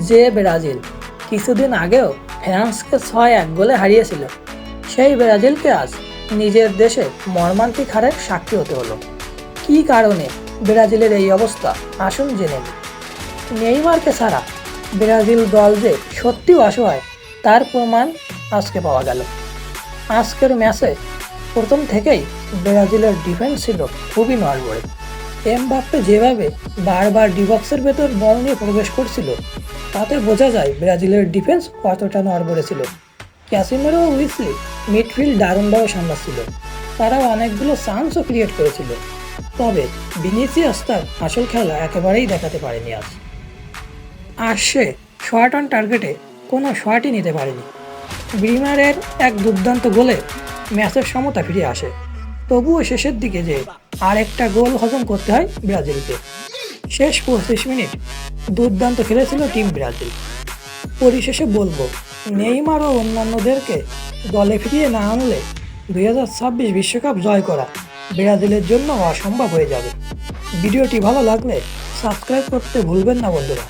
যে ব্রাজিল কিছুদিন আগেও ফ্রান্সকে 6-1 গোলে হারিয়েছিল, সেই ব্রাজিলকে আজ নিজের দেশে মর্মান্তিক হারের সাক্ষী হতে হলো। কী কারণে ব্রাজিলের এই অবস্থা, আসুন জেনে নিই। নেইমারকে ছাড়া ব্রাজিল দল যে সত্যিই অসহায় তার প্রমাণ আজকে পাওয়া গেল। আজকের ম্যাচে প্রথম থেকেই ব্রাজিলের ডিফেন্স ছিল খুবই নড়বড়ে। এমবাপ্পে যেভাবে বারবার ডিবক্সের ভেতর বল নিয়ে প্রবেশ করছিল, তাতে বোঝা যায় ব্রাজিলের ডিফেন্স কতটা নড়বড়ে ছিল। ক্যাসিমেরো ও উইসলি মিডফিল্ড দারুণভাবে সামলাচ্ছিল, তারাও অনেকগুলো চান্সও ক্রিয়েট করেছিল। তবে ভিনিসিয়াস তার আসল খেলা একেবারেই দেখাতে পারেনি আজ। আর সে শট অন টার্গেটে কোনো শটই নিতে পারেনি। ব্রিমারের এক দুর্দান্ত গোলে ম্যাচের সমতা ফিরে আসে, তবুও শেষের দিকে যে আরেকটা গোল হজম করতে হয় ব্রাজিলকে। শেষ 25 মিনিট দুর্দান্ত খেলেছিল টিম ব্রাজিল। পরিশেষে বলবো, নেইমার ও অন্যান্যদেরকে দলে ফিরিয়ে না আনলে 2026 বিশ্বকাপ জয় করা ব্রাজিলের জন্য অসম্ভব হয়ে যাবে। ভিডিওটি ভালো লাগলে সাবস্ক্রাইব করতে ভুলবেন না বন্ধুরা।